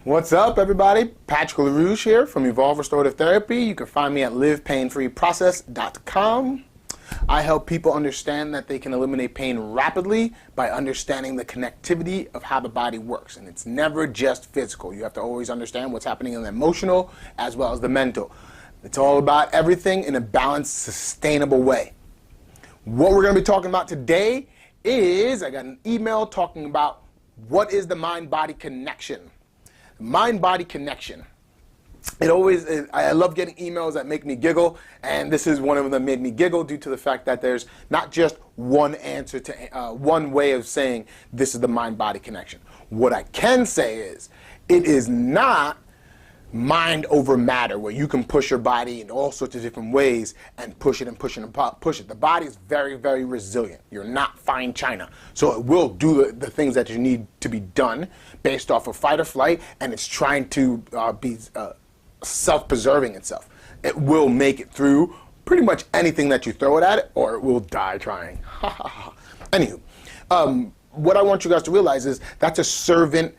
What's up, everybody? Patrick LaRouche here from Evolve Restorative Therapy. You can find me at livepainfreeprocess.com. I help people understand that they can eliminate pain rapidly by understanding the connectivity of how the body works. And it's never just physical. You have to always understand what's happening in the emotional as well as the mental. It's all about everything in a balanced, sustainable way. What we're going to be talking about today is, I got an email talking about what is the mind-body connection. Mind-body connection. I love getting emails that make me giggle, and this is one of them that made me giggle due to the fact that there's not just one answer to one way of saying this is the mind-body connection. What I can say is it is not mind over matter, where you can push your body in all sorts of different ways and push it and push it and push it. The body is very, very resilient. You're not fine china. So it will do the things that you need to be done based off of fight or flight, and it's trying to be self-preserving itself. It will make it through pretty much anything that you throw it at it, or it will die trying. Anywho, what I want you guys to realize is that's a servant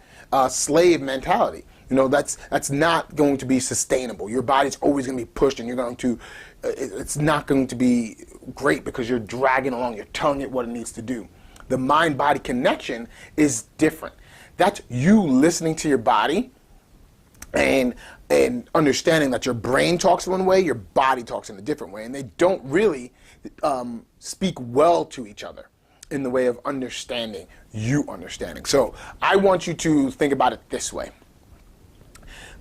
slave mentality. You know, that's not going to be sustainable. Your body's always going to be pushed, and you're going to, it's not going to be great because you're dragging along, you're telling it what it needs to do. The mind-body connection is different. That's you listening to your body and understanding that your brain talks one way, your body talks in a different way, and they don't really speak well to each other in the way of understanding, you understanding. So I want you to think about it this way.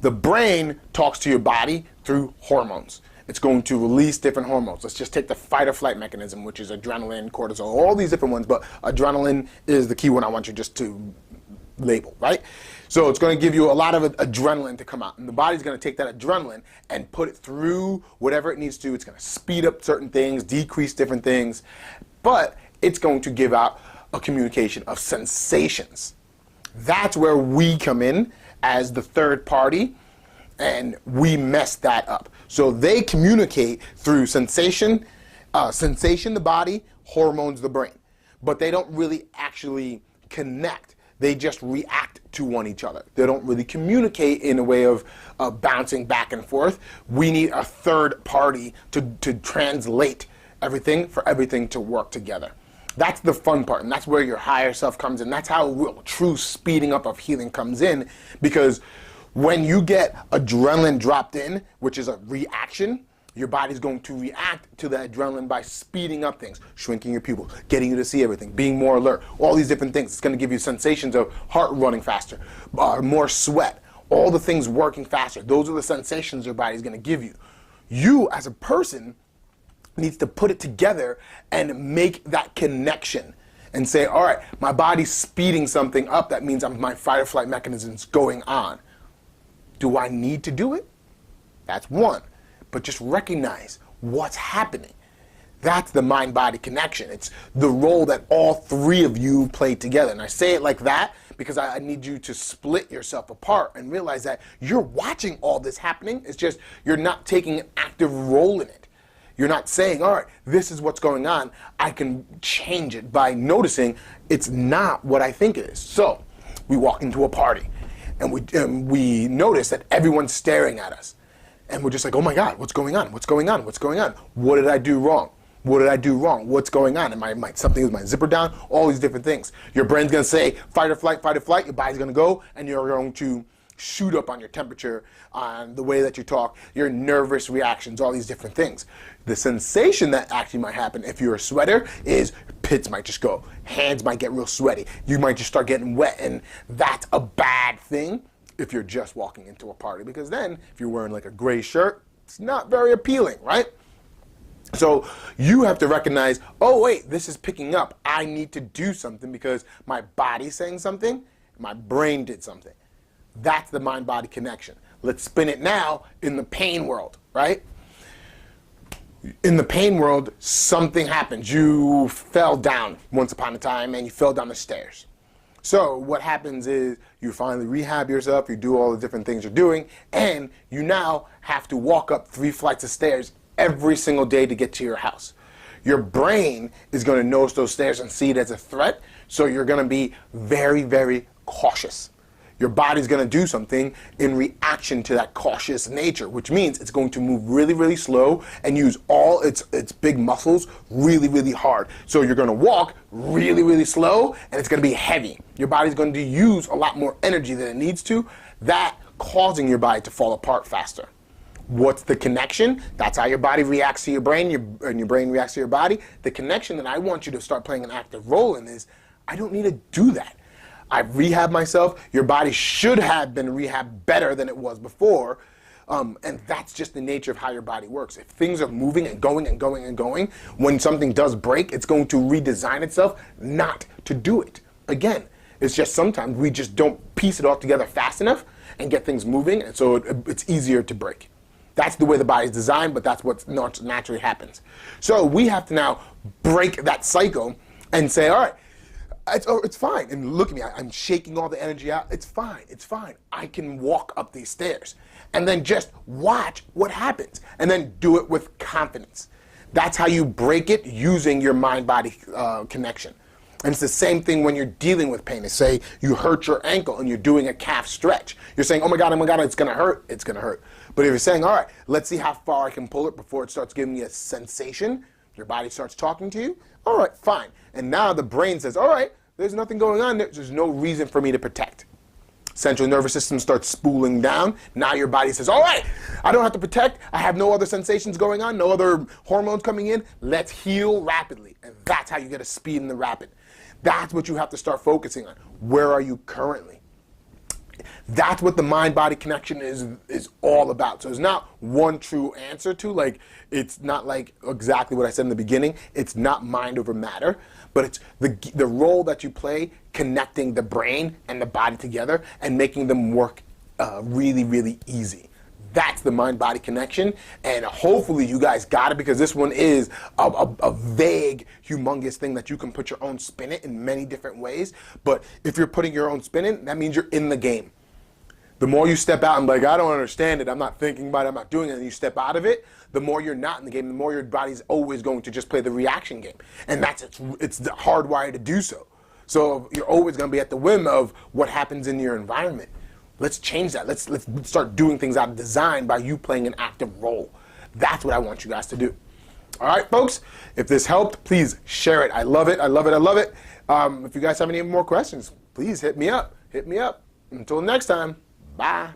The brain talks to your body through hormones. It's going to release different hormones. Let's just take the fight or flight mechanism, which is adrenaline, cortisol, all these different ones, but adrenaline is the key one I want you just to label, right? So it's going to give you a lot of adrenaline to come out, and the body's going to take that adrenaline and put it through whatever it needs to. It's going to speed up certain things, decrease different things, but it's going to give out a communication of sensations. That's where we come in as the third party, and we mess that up. So they communicate through sensation, the body, hormones, the brain. But they don't really actually connect. They just react to one each other. They don't really communicate in a way of bouncing back and forth. We need a third party to translate everything for everything to work together. That's the fun part, and that's where your higher self comes in. That's how real, true speeding up of healing comes in, because when you get adrenaline dropped in, which is a reaction, your body's going to react to the adrenaline by speeding up things, shrinking your pupil, getting you to see everything, being more alert, all these different things. It's going to give you sensations of heart running faster, more sweat, all the things working faster. Those are the sensations your body's going to give you. You, as a person, needs to put it together and make that connection and say, all right, my body's speeding something up. That means my fight or flight mechanism's going on. Do I need to do it? That's one. But just recognize what's happening. That's the mind-body connection. It's the role that all three of you play together. And I say it like that because I need you to split yourself apart and realize that you're watching all this happening. It's just you're not taking an active role in it. You're not saying, all right, this is what's going on. I can change it by noticing it's not what I think it is. So we walk into a party and we notice that everyone's staring at us. And we're just like, oh my God, what's going on? What's going on? What's going on? What did I do wrong? What did I do wrong? What's going on? Something with my zipper down? All these different things. Your brain's going to say, fight or flight, fight or flight. Your body's going to go, and you're going to shoot up on your temperature, on the way that you talk, your nervous reactions, all these different things. The sensation that actually might happen if you're a sweater is pits might just go, hands might get real sweaty, you might just start getting wet, and that's a bad thing if you're just walking into a party, because then if you're wearing like a gray shirt, it's not very appealing, right? So you have to recognize, oh wait, this is picking up. I need to do something because my body's saying something, my brain did something. That's the mind-body connection. Let's spin it now in the pain world, right? In the pain world, something happens. You fell down once upon a time and you fell down the stairs. So what happens is you finally rehab yourself, you do all the different things you're doing, and you now have to walk up 3 flights of stairs every single day to get to your house. Your brain is going to notice those stairs and see it as a threat, so you're going to be very, very cautious. your body's going to do something in reaction to that cautious nature, which means it's going to move really, really slow and use all its big muscles really, really hard. So you're going to walk really, really slow, and it's going to be heavy. Your body's going to use a lot more energy than it needs to, that causing your body to fall apart faster. What's the connection? That's how your body reacts to your brain, and your brain reacts to your body. The connection that I want you to start playing an active role in is, I don't need to do that. I've rehabbed myself. Your body should have been rehabbed better than it was before. And that's just the nature of how your body works. If things are moving and going and going and going, when something does break, it's going to redesign itself not to do it. Again, it's just sometimes we just don't piece it all together fast enough and get things moving, and so it's easier to break. That's the way the body's designed, but that's what naturally happens. So we have to now break that cycle and say, all right, it's fine. And look at me, I'm shaking all the energy out. It's fine, it's fine. I can walk up these stairs. And then just watch what happens. And then do it with confidence. That's how you break it, using your mind-body connection. And it's the same thing when you're dealing with pain. Say you hurt your ankle and you're doing a calf stretch. You're saying, oh my God, it's gonna hurt, it's gonna hurt. But if you're saying, all right, let's see how far I can pull it before it starts giving me a sensation, your body starts talking to you, all right, fine. And now the brain says, all right, there's nothing going on there, there's no reason for me to protect. Central nervous system starts spooling down. Now your body says, all right, I don't have to protect. I have no other sensations going on, no other hormones coming in. Let's heal rapidly. And that's how you get a speed in the rapid. That's what you have to start focusing on. Where are you currently? That's what the mind-body connection is all about. So it's not one true answer to, like, it's not like exactly what I said in the beginning. It's not mind over matter, but it's the role that you play connecting the brain and the body together and making them work really, really easy. That's the mind-body connection, and hopefully you guys got it, because this one is a vague, humongous thing that you can put your own spin in many different ways. But if you're putting your own spin in, that means you're in the game. The more you step out and like, I don't understand it, I'm not thinking about it, I'm not doing it, and you step out of it, the more you're not in the game, the more your body's always going to just play the reaction game. And it's hardwired to do so. So you're always going to be at the whim of what happens in your environment. Let's change that. Let's start doing things out of design by you playing an active role. That's what I want you guys to do. All right, folks, if this helped, please share it. I love it. I love it. I love it. If you guys have any more questions, please hit me up. Hit me up. Until next time, bye.